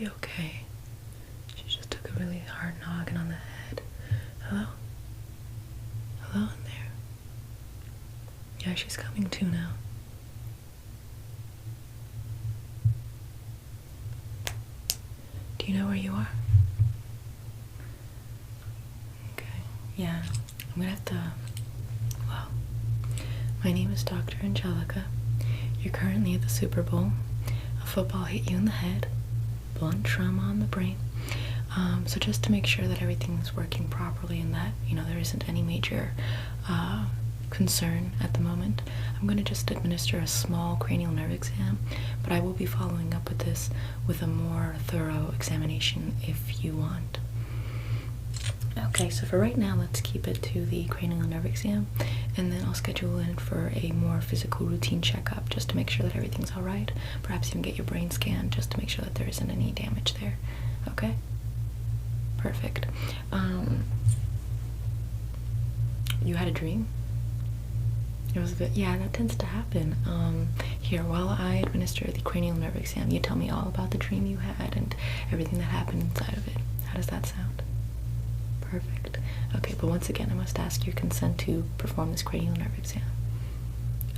be okay. She just took a really hard noggin on the head. Hello? Hello in there? Yeah, she's coming to now. Do you know where you are? Okay, yeah. I'm gonna have to... Well, my name is Dr. Angelica. You're currently at the Super Bowl. A football hit you in the head. Blunt trauma on the brain. So just to make sure that everything is working properly and that, you know, there isn't any major concern at the moment, I'm going to just administer a small cranial nerve exam, but I will be following up with this with a more thorough examination if you want. Okay, so for right now, let's keep it to the cranial nerve exam, and then I'll schedule in for a more physical routine checkup just to make sure that everything's all right. Perhaps even get your brain scanned just to make sure that there isn't any damage there. Okay? Perfect. You had a dream? It was good. Yeah, that tends to happen. Here, while I administer the cranial nerve exam, you tell me all about the dream you had and everything that happened inside of it. How does that sound? Perfect. Okay, but once again, I must ask your consent to perform this cranial nerve exam.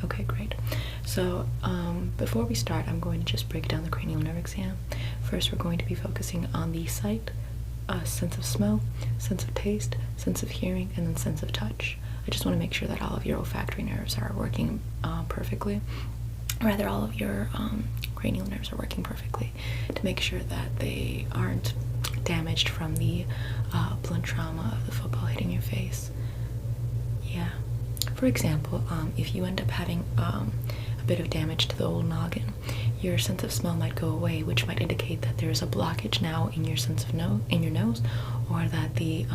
Okay, great. So, before we start, I'm going to just break down the cranial nerve exam. First, we're going to be focusing on the sight, sense of smell, sense of taste, sense of hearing, and then sense of touch. I just want to make sure that all of your olfactory nerves are working perfectly. Rather, all of your cranial nerves are working perfectly to make sure that they aren't damaged from the blunt trauma of the football hitting your face. Yeah. For example, if you end up having a bit of damage to the old noggin, your sense of smell might go away, which might indicate that there is a blockage now in your sense of in your nose, or that the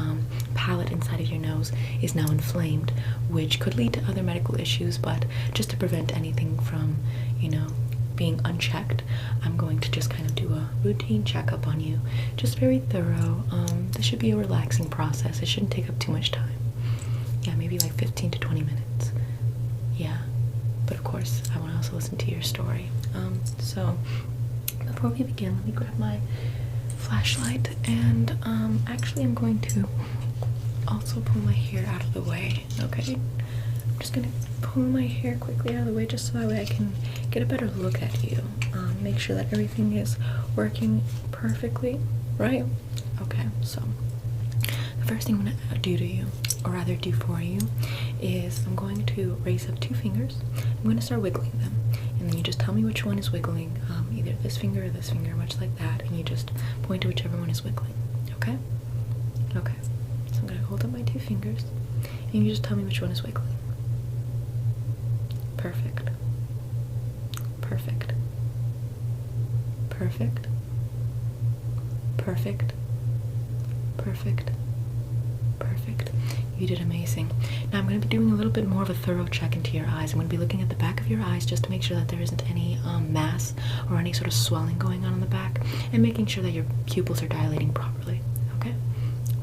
palate inside of your nose is now inflamed, which could lead to other medical issues. But just to prevent anything from, you know, being unchecked, I'm going to just kind of do a routine checkup on you, just very thorough. This should be a relaxing process. It shouldn't take up too much time. Yeah, maybe like 15 to 20 minutes. Yeah, but of course I want to also listen to your story. So before we begin, let me grab my flashlight, and actually I'm going to also pull my hair out of the way. Okay, I'm just gonna pull my hair quickly out of the way just so that way I can get a better look at you. Make sure that everything is working perfectly, right? Okay, so the first thing I'm gonna do to you, or rather do for you, is I'm going to raise up 2 fingers. I'm going to start wiggling them, and then you just tell me which one is wiggling, either this finger or this finger, much like that, and you just point to whichever one is wiggling. Okay? Okay. So I'm going to hold up my 2 fingers, and you just tell me which one is wiggling. Perfect. Perfect. Perfect. Perfect. Perfect. Perfect. You did amazing. Now I'm going to be doing a little bit more of a thorough check into your eyes. I'm going to be looking at the back of your eyes just to make sure that there isn't any mass or any sort of swelling going on in the back, and making sure that your pupils are dilating properly. Okay?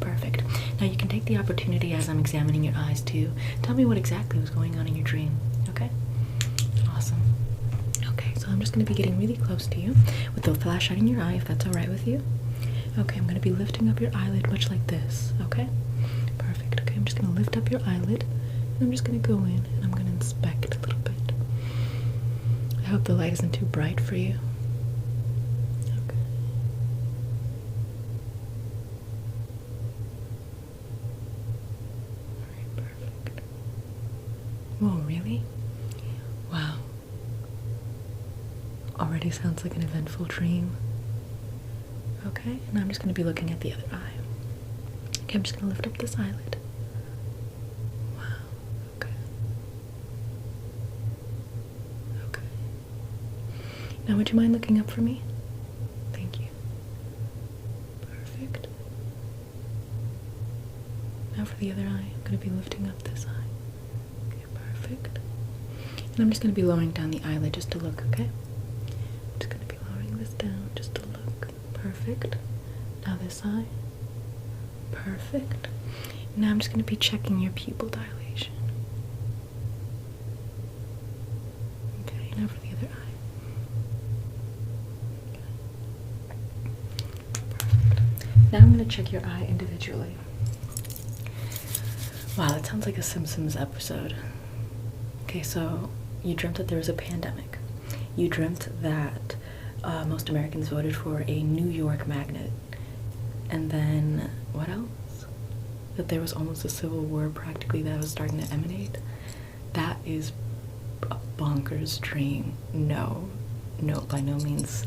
Perfect. Now you can take the opportunity as I'm examining your eyes to tell me what exactly was going on in your dream. Okay? Awesome. Okay, so I'm just going to be getting really close to you with the flashlight in your eye, if that's alright with you. Okay, I'm going to be lifting up your eyelid much like this. Okay? Perfect. Okay, I'm just going to lift up your eyelid, and I'm just going to go in and I'm going to inspect a little bit. I hope the light isn't too bright for you. Okay. Alright, perfect. Whoa, really? Wow. Already sounds like an eventful dream. Okay, and I'm just going to be looking at the other eye. Okay, I'm just going to lift up this eyelid. Wow, okay. Okay. Now, would you mind looking up for me? Thank you. Perfect. Now for the other eye, I'm going to be lifting up this eye. Okay, perfect. And I'm just going to be lowering down the eyelid just to look, okay? I'm just going to be lowering this down just to look. Perfect. Now this eye. Perfect. Now I'm just going to be checking your pupil dilation. Okay, now for the other eye. Okay. Now I'm gonna check your eye individually. Wow, that sounds like a Simpsons episode. Okay, so you dreamt that there was a pandemic. You dreamt that most Americans voted for a New York magnet. And then, what else? That there was almost a civil war practically that was starting to emanate. That is a bonkers dream. No, by no means.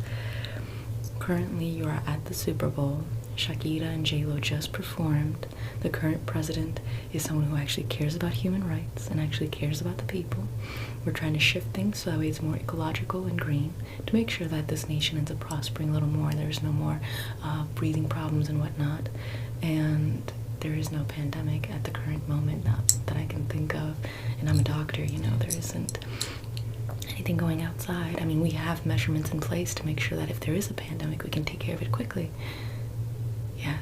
Currently, you are at the Super Bowl. Shakira and J-Lo just performed. The current president is someone who actually cares about human rights and actually cares about the people. We're trying to shift things so that way it's more ecological and green to make sure that this nation ends up prospering a little more. There's no more breathing problems and whatnot. And there is no pandemic at the current moment that I can think of. And I'm a doctor, you know, there isn't anything going outside. I mean, we have measurements in place to make sure that if there is a pandemic, we can take care of it quickly. Yes.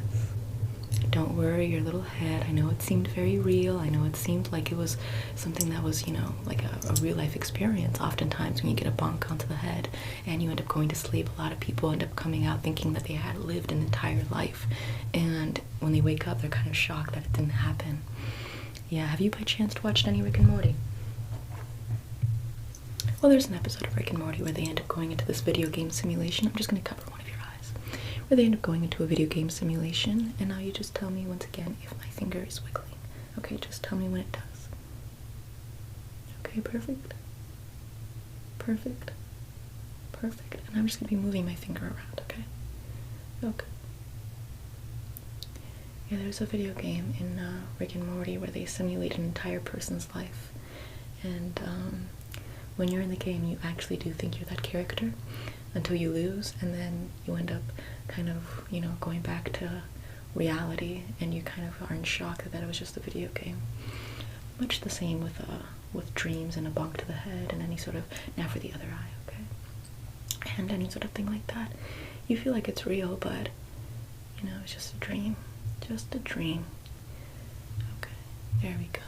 Don't worry your little head. I know it seemed very real. I know it seemed like it was something that was, you know, like a real life experience. Oftentimes when you get a bonk onto the head and you end up going to sleep, a lot of people end up coming out thinking that they had lived an entire life. And when they wake up, they're kind of shocked that it didn't happen. Yeah, have you by chance watched any Rick and Morty? Well, there's an episode of Rick and Morty where they end up going into this video game simulation. I'm just going to cover one of your eyes. Where they end up going into a video game simulation, and now you just tell me once again if my finger is wiggling. Okay, just tell me when it does. Okay, perfect. Perfect. Perfect. And I'm just going to be moving my finger around, okay? Okay. Yeah, there's a video game in Rick and Morty where they simulate an entire person's life. And when you're in the game, you actually do think you're that character until you lose, and then you end up kind of, you know, going back to reality, and you kind of are in shock that it was just a video game. Much the same with dreams and a bonk to the head and any sort of, now for the other eye, okay? And any sort of thing like that. You feel like it's real, but, you know, it's just a dream. Just a dream. Okay, there we go.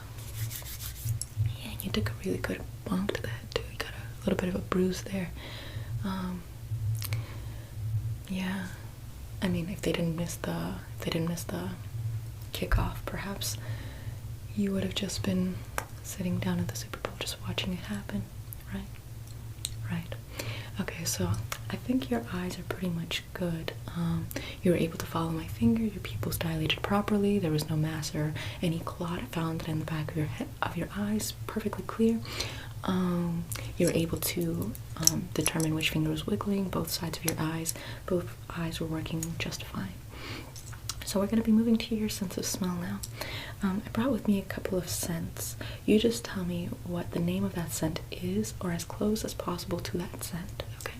Yeah, you took a really good bonk to the head too. You got a little bit of a bruise there. Yeah, I mean, if they didn't miss the kickoff, perhaps you would have just been sitting down at the Super Bowl just watching it happen, right? Right. Okay, so I think your eyes are pretty much good. You were able to follow my finger. Your pupils dilated properly. There was no mass or any clot found in the back of your head, of your eyes. Perfectly clear. You were able to determine which finger was wiggling. Both sides of your eyes. Both eyes were working just fine. So we're going to be moving to your sense of smell now. I brought with me a couple of scents. You just tell me what the name of that scent is, or as close as possible to that scent, okay?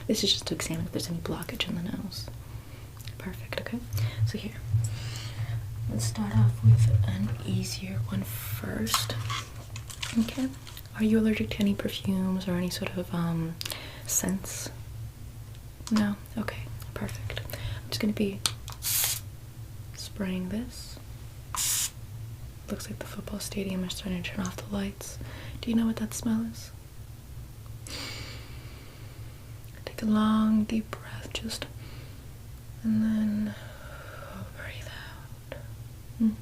This is just to examine if there's any blockage in the nose. Perfect, okay? So here, let's start off with an easier one first, okay? Are you allergic to any perfumes or any sort of scents? No? Okay, perfect. I'm just going to be spraying this. Looks like the football stadium is starting to turn off the lights. Do you know what that smell is? Take a long, deep breath, just, and then breathe out.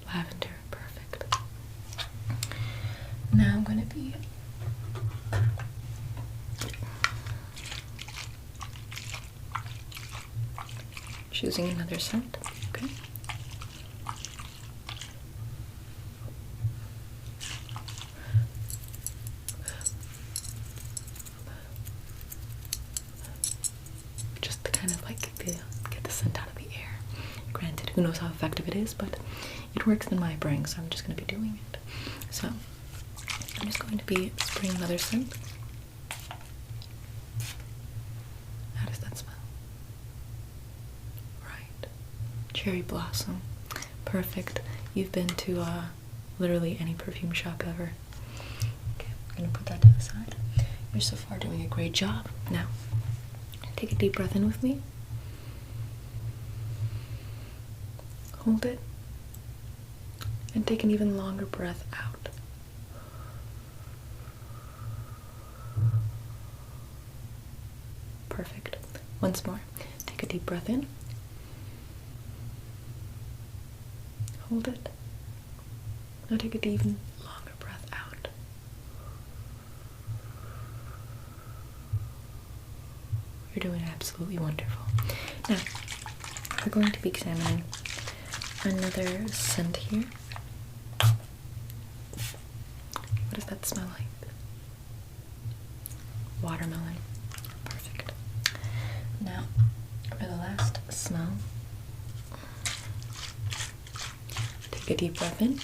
Lavender, perfect. Now I'm going to be choosing another scent, okay? Just to kind of like get the scent out of the air. Granted, who knows how effective it is, but it works in my brain, so I'm just going to be doing it. So I'm just going to be spraying another scent. How does that smell? Right. Cherry blossom. Perfect. You've been to literally any perfume shop ever. Okay, I'm gonna put that to the side. You're so far doing a great job. Now, take a deep breath in with me. Hold it. And take an even longer breath out. Perfect. Once more. Take a deep breath in. Hold it. Now take a deep, longer breath out. You're doing absolutely wonderful. Now, we're going to be examining another scent here. What does that smell like? Watermelon. Perfect. Now, for the last smell, take a deep breath in,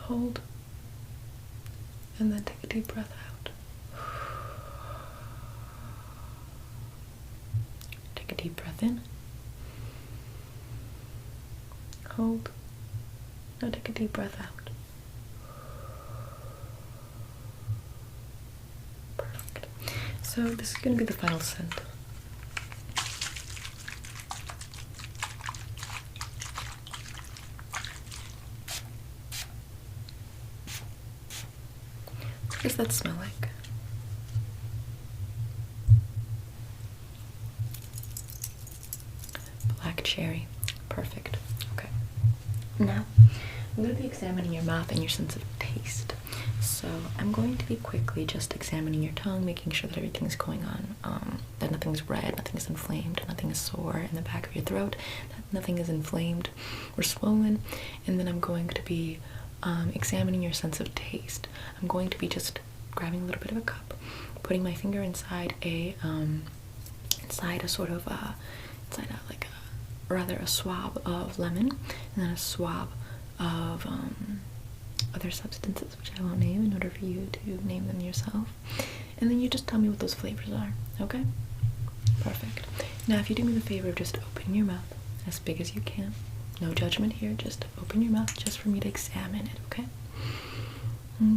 hold, and then take a deep breath out. Take a deep breath in, hold, now take a deep breath out. Perfect. So this is going to be the final scent. What does that smell like? Black cherry. Perfect. Okay. Now, I'm going to be examining your mouth and your sense of taste. So I'm going to be quickly just examining your tongue, making sure that everything's going on, that nothing's red, nothing's inflamed, nothing is sore in the back of your throat, that nothing is inflamed or swollen. And then I'm going to be examining your sense of taste. I'm going to be just grabbing a little bit of a cup, putting my finger inside a swab of lemon, and then a swab of other substances, which I won't name in order for you to name them yourself. And then you just tell me what those flavors are, okay? Perfect. Now, if you do me the favor of just opening your mouth as big as you can, no judgment here, just open your mouth just for me to examine it, okay?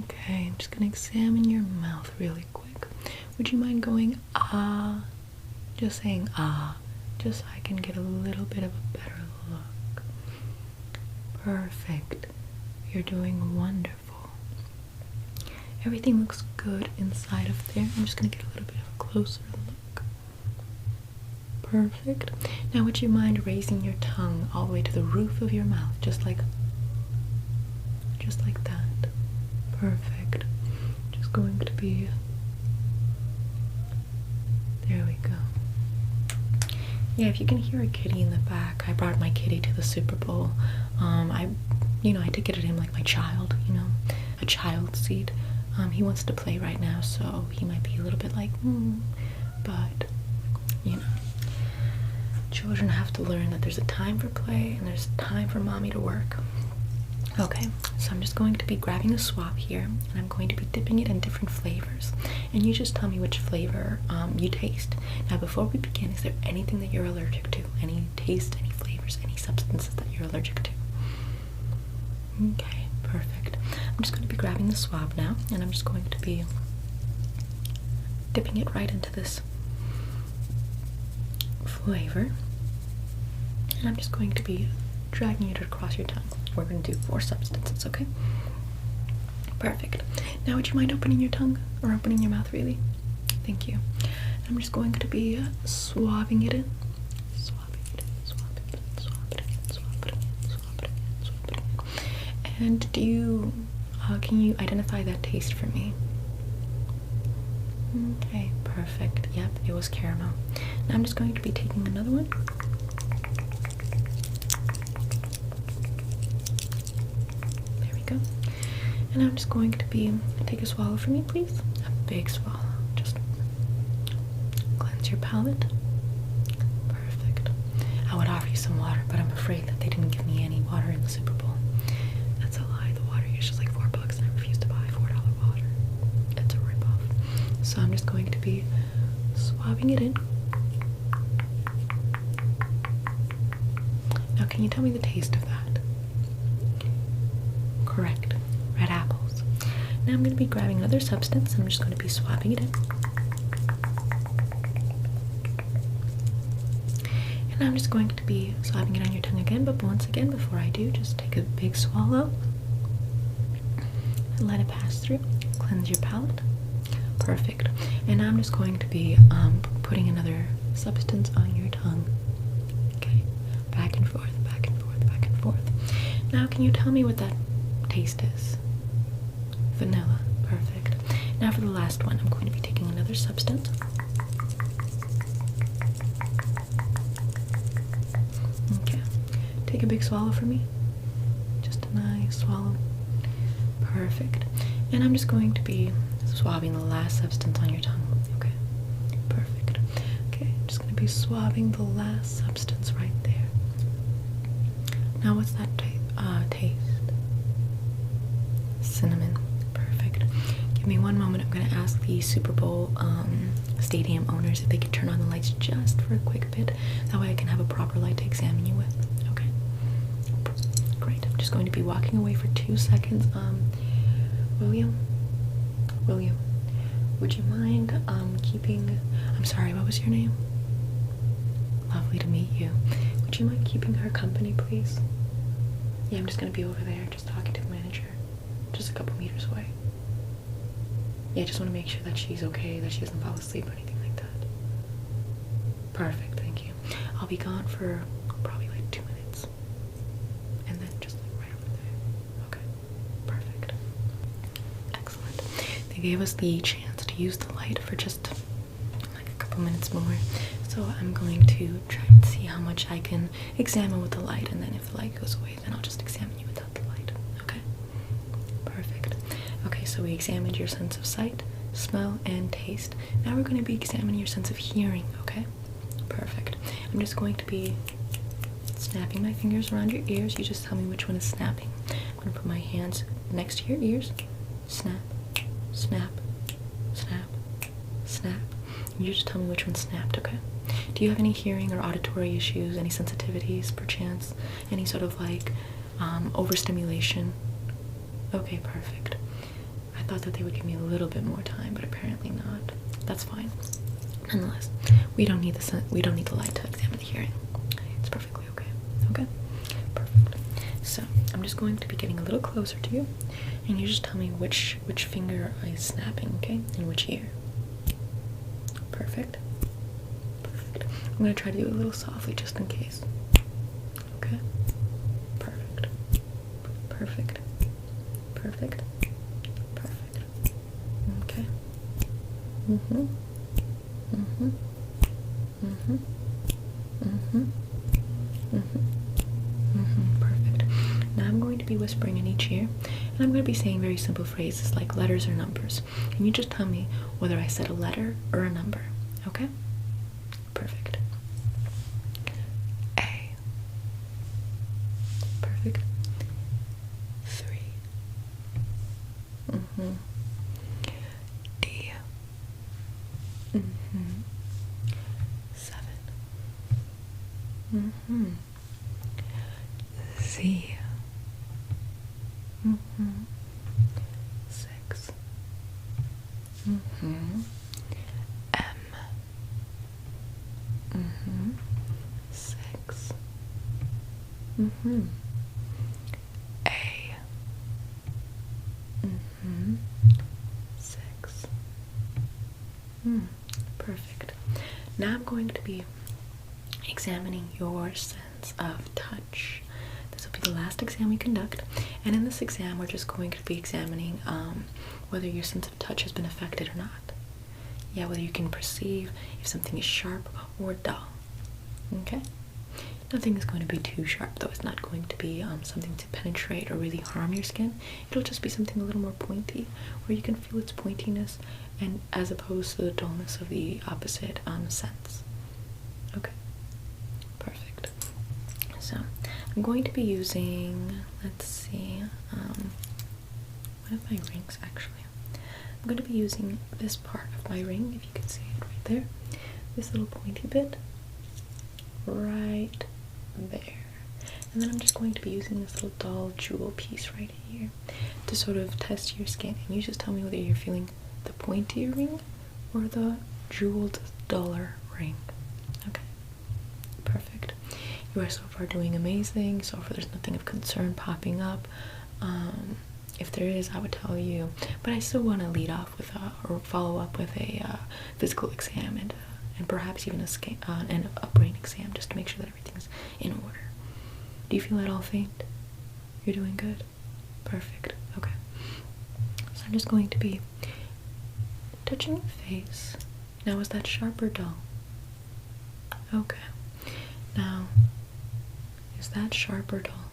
Okay, I'm just gonna examine your mouth really quick. Would you mind going ah? Just saying ah, just so I can get a little bit of a better look. Perfect. You're doing wonderful. Everything looks good inside of there. I'm just gonna get a little bit of a closer look. Perfect. Now, would you mind raising your tongue all the way to the roof of your mouth, just like that? Perfect. Just going to be, there we go. Yeah, if you can hear a kitty in the back, I brought my kitty to the Super Bowl. I ticketed him like my child, a child seat. He wants to play right now, so he might be a little bit like, but, children have to learn that there's a time for play and there's time for mommy to work. Okay, so I'm just going to be grabbing a swab here, and I'm going to be dipping it in different flavors. And you just tell me which flavor you taste. Now, before we begin, is there anything that you're allergic to? Any taste, any flavors, any substances that you're allergic to? Okay, perfect. I'm just going to be grabbing the swab now, and I'm just going to be dipping it right into this flavor. And I'm just going to be dragging it across your tongue. We're going to do 4 substances, okay? Perfect. Now, would you mind opening your tongue, or opening your mouth, really? Thank you. I'm just going to be swabbing it in. Swabbing it in, swabbing it in, swabbing it in, swabbing it in, swabbing it in, swabbing it in. And can you identify that taste for me? Okay, perfect. Yep, it was caramel. Now I'm just going to be taking another one. There we go. And I'm just going to be, take a swallow for me, please. A big swallow. Just cleanse your palate. Perfect. I would offer you some water, but I'm afraid that they didn't give me any water in the Super Bowl. That's a lie. The water here is just like $4, and I refuse to buy $4 water. It's a ripoff. So I'm just going to be swabbing it in. Now, can you tell me the taste of that? Correct. Red apples. Now I'm going to be grabbing another substance, and I'm just going to be swabbing it in. And I'm just going to be swabbing it on your tongue again, but once again, before I do, just take a big swallow and let it pass through. Cleanse your palate. Perfect. And now I'm just going to be putting another substance on your tongue. Okay. Back and forth, back and forth, forth. Now, can you tell me what that taste is? Vanilla. Perfect. Now for the last one, I'm going to be taking another substance. Okay. Take a big swallow for me. Just a nice swallow. Perfect. And I'm just going to be swabbing the last substance on your tongue. Okay. Perfect. Okay, I'm just going to be swabbing the last substance right there. Now what's that taste? Cinnamon. Perfect. Give me one moment. I'm going to ask the Super Bowl stadium owners if they could turn on the lights just for a quick bit. That way I can have a proper light to examine you with. Okay. Great. I'm just going to be walking away for 2 seconds. William, would you mind keeping, I'm sorry, what was your name? Lovely to meet you. Would you mind keeping her company, please? Yeah, I'm just gonna be over there just talking to the manager, just a couple meters away. Yeah, I just want to make sure that she's okay, that she doesn't fall asleep or anything like that. Perfect, thank you. I'll be gone for probably like 2 minutes. And then just like right over there. Okay, perfect. Excellent. They gave us the chance to use the light for just like a couple minutes more. So I'm going to try and see how much I can examine with the light, and then if the light goes away, then I'll just examine you without the light. Okay? Perfect. Okay, so we examined your sense of sight, smell, and taste. Now we're going to be examining your sense of hearing, okay? Perfect. I'm just going to be snapping my fingers around your ears. You just tell me which one is snapping. I'm going to put my hands next to your ears. Snap, snap, snap, snap. And you just tell me which one snapped, okay? Do you have any hearing or auditory issues, any sensitivities, perchance, any sort of like overstimulation? Okay, perfect. I thought that they would give me a little bit more time, but apparently not. That's fine. Nonetheless, we don't need the light to examine the hearing. It's perfectly okay. Okay? Perfect. So I'm just going to be getting a little closer to you, and you just tell me which finger is snapping, okay? And which ear. Perfect. Perfect. I'm going to try to do it a little softly just in case. Okay? Perfect. Perfect. Perfect. Perfect. Okay. Mm-hmm. Mm-hmm. Mm-hmm. Mm-hmm. Mm-hmm. Mm-hmm. Perfect. Now I'm going to be whispering in each ear, and I'm going to be saying very simple phrases like letters or numbers. And you just tell me whether I said a letter or a number. Okay? Perfect. A. Perfect. 3. Mm-hmm. D. Mm-hmm. 7. Mm-hmm. Z. Mm-hmm. 6. Mm-hmm. M. Mm-hmm. 6. Mm-hmm. A. Mm-hmm. 6. Perfect. Now I'm going to be examining your sense of touch. This will be the last exam we conduct, and in this exam we're just going to be examining whether your sense of touch has been affected or not. Yeah, whether you can perceive if something is sharp or dull. Okay? Nothing is going to be too sharp, though. It's not going to be something to penetrate or really harm your skin. It'll just be something a little more pointy, where you can feel its pointiness, and as opposed to the dullness of the opposite sense. Okay? Perfect. So, I'm going to be using, let's see, one of my rings actually. I'm going to be using this part of my ring, if you can see it right there. This little pointy bit right there. And then I'm just going to be using this little dull jewel piece right here to sort of test your skin. And you just tell me whether you're feeling the pointier ring or the jeweled duller ring. Okay, perfect. You are so far doing amazing. So far there's nothing of concern popping up. If there is, I would tell you, but I still want to lead off with or follow up with a physical exam and perhaps even a brain exam, just to make sure that everything's in order. Do Do you feel at all faint? You're doing good. Perfect. Okay. So I'm just going to be touching your face. Now, is that sharp or dull? Okay. Now, is that sharp or dull?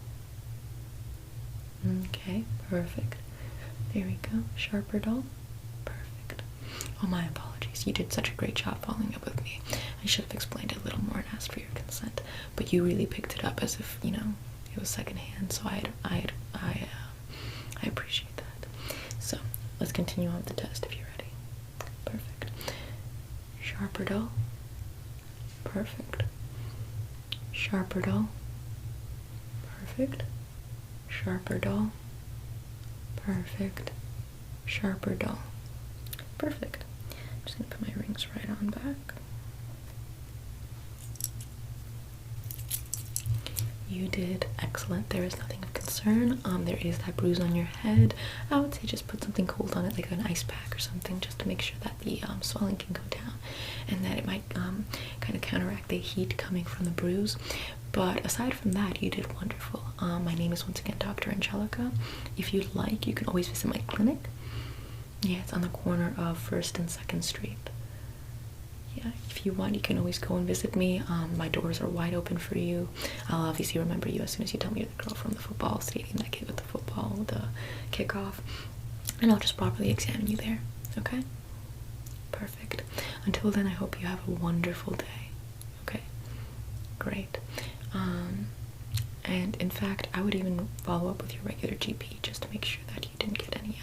Okay, perfect. There we go. Sharp or dull? Perfect. Oh, my apologies. You did such a great job following up with me. I should have explained it a little more and asked for your consent, but you really picked it up as if, you know, it was secondhand, so I appreciate that. So, let's continue on with the test if you're ready. Perfect. Sharp or dull? Perfect. Sharp or dull? Perfect. Sharp or dull? Perfect. Sharp or dull? Perfect. I'm just gonna put my rings right on back. You did excellent. There is nothing of concern. There is that bruise on your head. I would say just put something cold on it, like an ice pack or something, just to make sure that the swelling can go down, and that it might kind of counteract the heat coming from the bruise. But aside from that, you did wonderful. My name is once again Dr. Angelica. If you'd like, you can always visit my clinic. Yeah, it's on the corner of 1st and 2nd Street. Yeah, if you want, you can always go and visit me. My doors are wide open for you. I'll obviously remember you as soon as you tell me you're the girl from the football stadium that gave it the football, the kickoff, and I'll just properly examine you there. Okay? Perfect. Until then, I hope you have a wonderful day. Okay? Great. And in fact, I would even follow up with your regular GP just to make sure that you didn't get any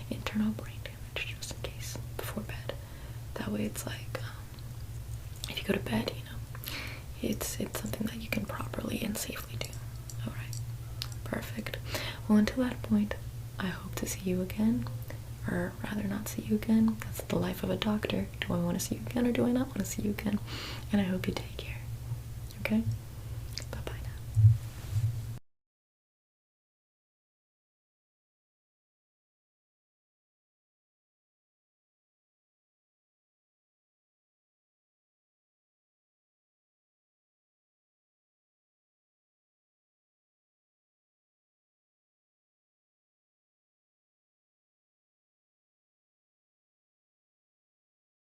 internal brain damage, just in case, before bed. That way it's like, if you go to bed, you know, it's something that you can properly and safely do. Alright, perfect. Well, until that point, I hope to see you again, or rather not see you again. That's the life of a doctor. Do I want to see you again or do I not want to see you again? And I hope you take care. Okay?